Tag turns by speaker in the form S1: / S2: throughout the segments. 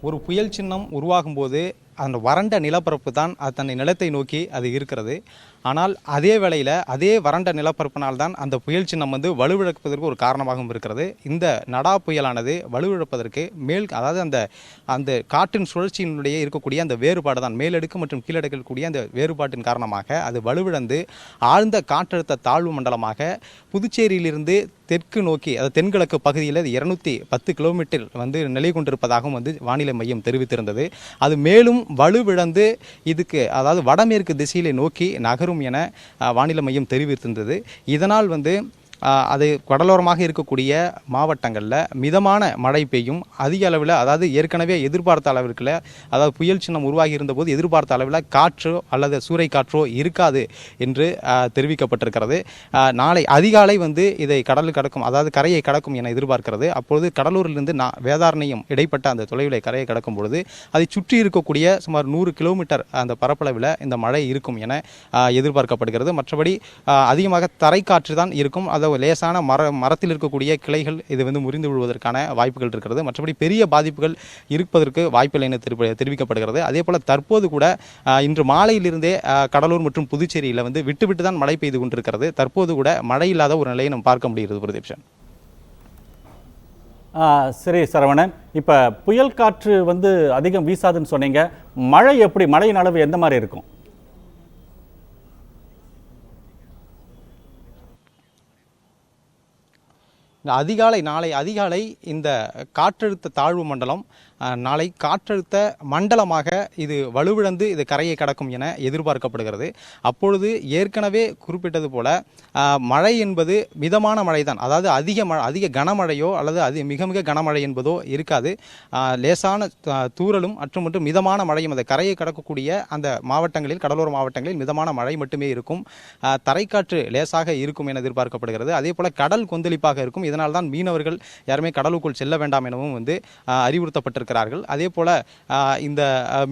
S1: ஒரு புயல் சின்னம் உருவாகும் போது அந்த வறண்ட நிலப்பரப்பு தான் அது தன்னை நிலத்தை நோக்கி அது இருக்கிறது. ஆனால் அதே வேளையில் அதே வறண்ட நிலப்பரப்பினால்தான் அந்த புயல் சின்னம் வலுவிழப்பதற்கு ஒரு காரணமாகவும் இருக்கிறது. இந்த நடா புயலானது வலுவிழப்பதற்கு அதாவது அந்த காற்றின் சுழற்சியினுடைய இருக்கக்கூடிய அந்த வேறுபாடு தான், மேலடுக்கு மற்றும் கீழடுக்கு இருக்கக்கூடிய அந்த வேறுபாட்டின் காரணமாக அது வலுவிழந்து ஆழ்ந்த காற்றழுத்த தாழ்வு மண்டலமாக புதுச்சேரியிலிருந்து தெற்கு நோக்கி, அது தென்கிழக்கு பகுதியில் 210 கிலோமீட்டர் நிலை கொண்டிருப்பதாகவும் வானிலை மையம் தெரிவித்திருந்தது. அது மேலும் வலுவிழந்து இதுக்கு, அதாவது வடமேற்கு திசையிலே நோக்கி நகரும் என வானிலை மையம் தெரிவித்திருந்தது. இதனால் அது கடலோரமாக இருக்கக்கூடிய மாவட்டங்களில் மிதமான மழை பெய்யும். அதிக அளவில், அதாவது ஏற்கனவே எதிர்பார்த்த அளவிற்குள்ள, அதாவது புயல் சின்னம் உருவாகி இருந்தபோது எதிர்பார்த்த அளவில் காற்றோ அல்லது சூறை காற்றோ இருக்காது என்று தெரிவிக்கப்பட்டிருக்கிறது. நாளை அதிகாலை இதை கடலில் கடக்கும், அதாவது கரையை கடக்கும் என எதிர்பார்க்கிறது. அப்பொழுது கடலூரிலிருந்து வேதாரண்யம் இடைப்பட்ட அந்த தொலைவில் கரையை கடக்கும் பொழுது அதை சுற்றி இருக்கக்கூடிய சுமார் 100 கிலோமீட்டர் அந்த பரப்பளவில் இந்த மழை இருக்கும் என எதிர்பார்க்கப்படுகிறது. மற்றபடி அதிகமாக தரைக்காற்று தான் இருக்கும். அதாவது லேசான மரத்தில் இருக்கக்கூடிய கிளைகள் இது முறிந்து விழுவதற்கான வாய்ப்புகள் இருக்கிறது. மற்றபடி பெரிய பாதிப்புகள் இருப்பதற்கு வாய்ப்பில்லை என தெரிவிக்கப்படுகிறது. அதே போல தற்போது கூட இன்று மாலையிலிருந்தே கடலூர் மற்றும் புதுச்சேரியில் விட்டு தான் மழை பெய்து கொண்டிருக்கிறது. தற்போது கூட மழை இல்லாத ஒரு நிலையை நம்ம பார்க்க முடிகிறது. பிரதீப்ஷன்.
S2: சரி சரவணன், இப்போ புயல் காற்று அதிகம் வீசாதுன்னு சொன்னீங்க. மழை எப்படி, மழையின் அளவு எந்த மாதிரி இருக்கும்?
S1: நாளை அதிகாலை இந்த காற்றழுத்த தாழ்வு மண்டலம் நாளை காற்றழுத்த மண்டலமாக இது வலுவிழந்து இது கரையை கடக்கும் என எதிர்பார்க்கப்படுகிறது. அப்பொழுது ஏற்கனவே குறிப்பிட்டது போல மழை என்பது மிதமான மழை தான், அதாவது அதிக கனமழையோ அல்லது மிக மிக கனமழை என்பதோ இருக்காது. லேசான தூறலும் மற்றும் மிதமான மழையும், அந்த கரையை கடக்கக்கூடிய அந்த மாவட்டங்களில், கடலோர மாவட்டங்களில் மிதமான மழை மட்டுமே இருக்கும். தரைக்காற்று லேசாக இருக்கும் என எதிர்பார்க்கப்படுகிறது. அதே போல கடல் கொந்தளிப்பாக இருக்கும். இதனால் தான் மீனவர்கள் யாருமே கடலுக்குள் செல்ல வேண்டாம் எனவும் அறிவுறுத்தப்பட்டிருக்கிறார்கள். அதே போல இந்த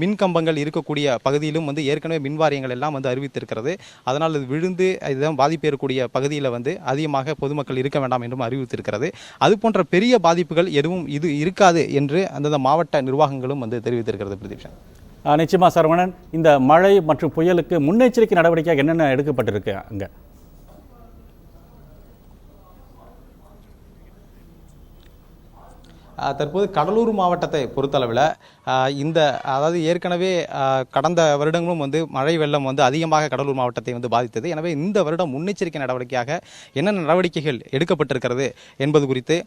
S1: மின்கம்பங்கள் இருக்கக்கூடிய பகுதியிலும் ஏற்கனவே மின்வாரியங்கள் எல்லாம் அறிவித்திருக்கிறது. அதனால் அது விழுந்து இதுதான் பாதிப்பு ஏற்படக்கூடிய பகுதியில் அதிகமாக பொதுமக்கள் இருக்க வேண்டாம் என்றும் அறிவித்திருக்கிறது. அது போன்ற பெரிய பாதிப்புகள் எதுவும் இது இருக்காது என்று அந்த மாவட்ட நிர்வாகங்களும் தெரிவித்திருக்கிறது. பிரதீப்ஷன்.
S2: நிச்சயமா சரவணன், இந்த மழை மற்றும் புயலுக்கு முன்னெச்சரிக்கை நடவடிக்கையாக என்னென்ன எடுக்கப்பட்டிருக்கு அங்க?
S1: தற்போது கடலூர் மாவட்டத்தை பொறுத்தளவில் அதாவது ஏற்கனவே கடந்த வருடங்களும் மழை வெள்ளம் அதிகமாக கடலூர் மாவட்டத்தை பாதித்தது. எனவே இந்த வருடம் முன்னெச்சரிக்கை நடவடிக்கையாக என்னென்ன நடவடிக்கைகள் எடுக்கப்பட்டிருக்கிறது என்பது குறித்து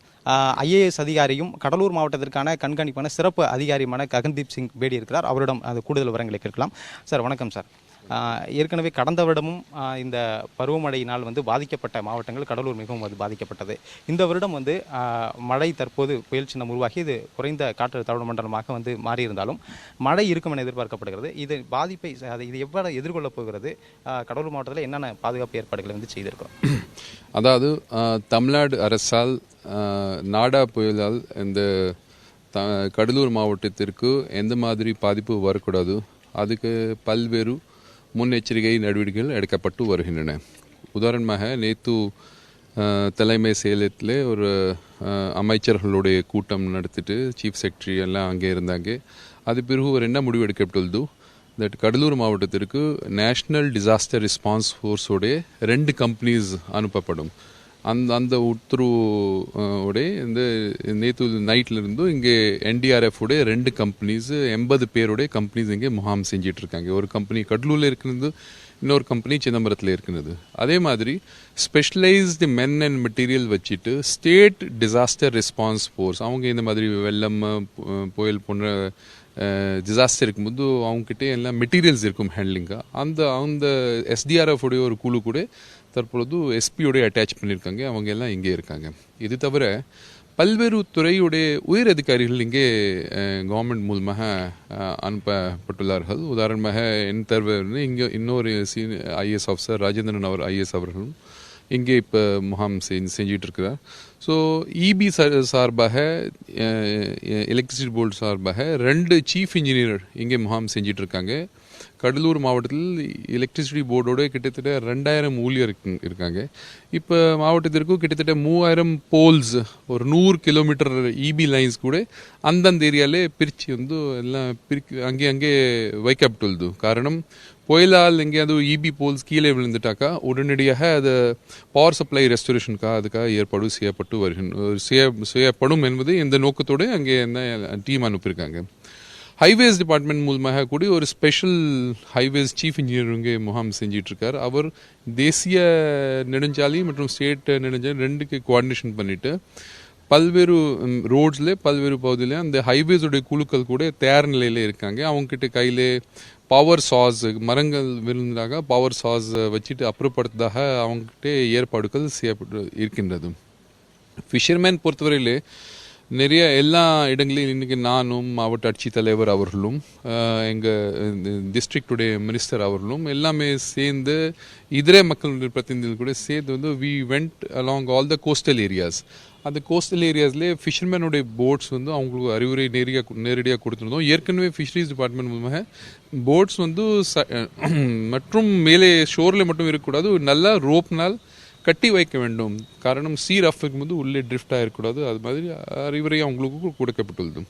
S1: IAS அதிகாரியும் கடலூர் மாவட்டத்திற்கான கண்காணிப்பான சிறப்பு அதிகாரியுமான ககன்தீப் சிங் பேடி இருக்கிறார். அவரிடம் கூடுதல் விவரங்களை கேட்கலாம். சார் வணக்கம் சார். ஏற்கனவே கடந்த வருடமும் இந்த பருவமழையினால் பாதிக்கப்பட்ட மாவட்டங்கள் கடலூர் மிகவும் பாதிக்கப்பட்டது. இந்த வருடம் மழை தற்போது புயல் சின்னம் உருவாகி இது குறைந்த காற்று தாழ்வு மண்டலமாக மாறியிருந்தாலும் மழை இருக்கும் என எதிர்பார்க்கப்படுகிறது. இது பாதிப்பை இது எவ்வாறு எதிர்கொள்ளப் போகிறது? கடலூர் மாவட்டத்தில் என்னென்ன பாதுகாப்பு ஏற்பாடுகளை செய்திருக்கிறோம்?
S3: அதாவது தமிழ்நாடு அரசால் நாடா புயலால் இந்த கடலூர் மாவட்டத்திற்கு எந்த மாதிரி பாதிப்பு வரக்கூடாது, அதுக்கு பல்வேறு முன்னெச்சரிக்கை நடவடிக்கைகள் எடுக்கப்பட்டு வருகின்றன. உதாரணமாக நேற்று தலைமை செயலகத்தில் ஒரு அமைச்சர்களுடைய கூட்டம் நடத்திட்டு சீஃப் செக்ரட்டரி எல்லாம் அங்கே இருந்தாங்க. அது பிறகு ஒரு என்ன முடிவு எடுக்கப்பட்டுள்ளது, தட் கடலூர் மாவட்டத்திற்கு நேஷ்னல் டிசாஸ்டர் ரெஸ்பான்ஸ் ஃபோர்ஸோடைய 2 கம்பெனிஸ் அனுப்பப்படும். அந்த உத்தரவுடைய இந்த நேற்று நைட்ல இருந்தும் இங்கே NDRF உடைய 2 கம்பெனிஸ் 80 பேருடைய கம்பெனிஸ் இங்கே முகாம் செஞ்சிட்டு இருக்காங்க. ஒரு கம்பெனி கடலூர்ல இருக்கிறது, இன்னொரு கம்பெனி சிதம்பரத்தில் இருக்கிறது. அதே மாதிரி ஸ்பெஷலைஸ்டு மென் அண்ட் மெட்டீரியல் வச்சுட்டு ஸ்டேட் டிசாஸ்டர் ரெஸ்பான்ஸ் ஃபோர்ஸ் அவங்க இந்த மாதிரி வெள்ளம் புயல் போன்ற டிசாஸ்டர் இருக்கும்போது அவங்ககிட்ட எல்லாம் மெட்டீரியல்ஸ் இருக்கும் ஹேண்ட்லிங்காக. அந்த SDRF உடைய ஒரு குழு கூட தற்பொழுது SPயோடைய அட்டாச் பண்ணியிருக்காங்க. அவங்க எல்லாம் இங்கே இருக்காங்க. இது தவிர பல்வேறு துறையுடைய உயர் அதிகாரிகள் இங்கே கவர்மெண்ட் மூலமாக அனுப்பப்பட்டுள்ளார்கள். உதாரணமாக என் தரவு இங்கே இன்னொரு IAS ஆஃபீஸர் ராஜேந்திரன் IAS அவர்களும் இங்கே இப்போ முகாம் செஞ்சிட்டு இருக்கிறார். ஸோ EB சார்பாக எலக்ட்ரிசிட்டி போர்டு சார்பாக 2 சீஃப் இன்ஜினியர் இங்கே முகாம் செஞ்சிட்டு இருக்காங்க. கடலூர் மாவட்டத்தில் எலக்ட்ரிசிட்டி போர்டோட கிட்டத்தட்ட 2000 ஊழியர் இருக்காங்க. இப்போ மாவட்டத்திற்கு கிட்டத்தட்ட 3000 போல்ஸ், ஒரு 100 கிலோமீட்டர் இபி லைன்ஸ் கூட அந்தந்த ஏரியாலே பிரித்து வந்து எல்லாம் அங்கே வைக்கப்பட்டுள்ளது. காரணம், புயலால் எங்கேயாவது இபி போல்ஸ் கீழே விழுந்துட்டாக்கா உடனடியாக அது பவர் சப்ளை ரெஸ்டோரேஷனுக்காக அதுக்காக ஏற்பாடு செய்யப்படும் என்பது இந்த நோக்கத்தோடு அங்கே என்ன டீம் அனுப்பியிருக்காங்க. ஹைவேஸ் டிபார்ட்மெண்ட் மூலமாக கூட ஒரு ஸ்பெஷல் ஹைவேஸ் சீஃப் இன்ஜினியர் இங்கே முகாம் செஞ்சிட்ருக்கார். அவர் தேசிய நெடுஞ்சாலை மற்றும் ஸ்டேட் நெடுஞ்சாலை ரெண்டுக்கு கோஆர்டினேஷன் பண்ணிட்டு பல்வேறு ரோட்ஸில் பல்வேறு பகுதியில் அந்த ஹைவேஸுடைய குழுக்கள் கூட தயார் நிலையில் இருக்காங்க. அவங்ககிட்ட கையில் பவர் சாஸ், மரங்கள் விழுந்ததாக பவர் சாஸ் வச்சுட்டு அப்புறப்படுத்ததாக அவங்ககிட்ட ஏற்பாடுகள் செய்யப்பட்டு இருக்கின்றது. ஃபிஷர்மேன் பொறுத்தவரையில் நிறைய எல்லா இடங்களிலும் இன்றைக்கி நானும் மாவட்ட ஆட்சித்தலைவர் அவர்களும் எங்கள் டிஸ்ட்ரிக்டுடைய மினிஸ்டர் அவர்களும் எல்லாமே சேர்ந்து இதர மக்களுடைய பிரதிநிதிகள் கூட சேர்ந்து வந்து we went along all the coastal areas. அந்த கோஸ்டல் ஏரியாஸ்லேயே ஃபிஷர்மேனுடைய போட்ஸ் வந்து அவங்களுக்கு அறிவுரை நேரடியாக கொடுத்துருந்தோம். ஏற்கனவே ஃபிஷரிஸ் டிபார்ட்மெண்ட் மூலமாக போட்ஸ் வந்து மற்றும் மேலே ஷோரில் மட்டும் இருக்கக்கூடாது, நல்லா ரோப்னால் கட்டி வைக்க வேண்டும். காரணம், சீர் அஃபெக்ட் வந்து உள்ளே ட்ரிஃப்ட் ஆகிருக்கூடாது. அது மாதிரி அறிவுரை அவங்களுக்கு கொடுக்கப்பட்டுள்ளது.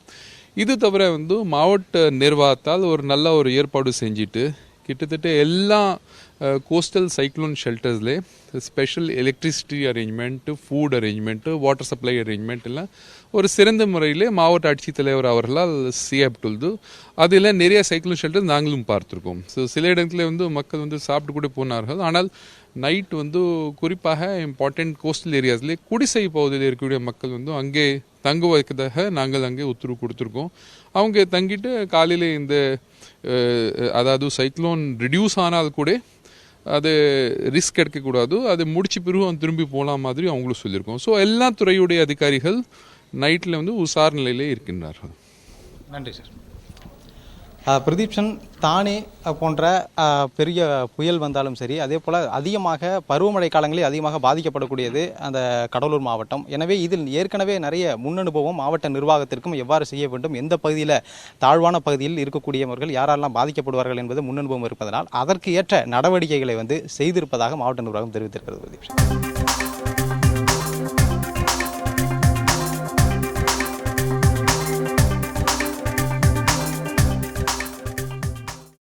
S3: இது தவிர வந்து மாவட்ட நிர்வாகத்தால் ஒரு நல்ல ஒரு ஏற்பாடு செஞ்சுட்டு கிட்டத்தட்ட எல்லா கோஸ்டல் சைக்ளோன் ஷெல்டர்ஸ்லே special electricity arrangement, food arrangement, water supply arrangement எல்லாம் ஒரு சிறந்த முறையிலே மாவட்ட ஆட்சித்தலைவர் அவர்களால் செய்யப்பட்டுள்ளது. அதில் நிறைய சைக்ளோன் ஷெல்டர் நாங்களும் பார்த்துருக்கோம். ஸோ சில இடத்துல வந்து மக்கள் வந்து சாப்பிட்டு கூட போனார்கள். ஆனால் நைட் வந்து குறிப்பாக இம்பார்ட்டன்ட் கோஸ்டல் ஏரியாஸ்லேயே குடிசை பகுதியில் இருக்கக்கூடிய மக்கள் வந்து அங்கே தங்க வைக்கிறதாக நாங்கள் அங்கே உத்தரவு கொடுத்துருக்கோம். அவங்க தங்கிட்டு காலையில் இந்த அதாவது சைக்ளோன் ரிடியூஸ் ஆனால் கூட அது ரிஸ்க் எடுக்கக்கூடாது, அது முடிச்சு பிறகு அவன் திரும்பி போகலாம் மாதிரி அவங்களும் சொல்லியிருக்கோம். ஸோ எல்லா துறையுடைய அதிகாரிகள் நைட்டில் வந்து உஷார் நிலையிலே இருக்கின்றார்கள்.
S1: நன்றி சார். பிரதீப்சன், தானே போன்ற பெரிய புயல் வந்தாலும் சரி, அதே போல் அதிகமாக பருவமழை காலங்களில் அதிகமாக பாதிக்கப்படக்கூடியது அந்த கடலூர் மாவட்டம். எனவே இதில் ஏற்கனவே நிறைய முன்னனுபவம் மாவட்ட நிர்வாகத்திற்கும் எவ்வாறு செய்ய வேண்டும், எந்த பகுதியில் தாழ்வான பகுதியில் இருக்கக்கூடியவர்கள் யாரெல்லாம் பாதிக்கப்படுவார்கள் என்பது முன்னனுபவம் இருப்பதனால் அதற்கு ஏற்ற நடவடிக்கைகளை செய்திருப்பதாக மாவட்ட நிர்வாகம் தெரிவித்திருக்கிறது. பிரதீப்சன்.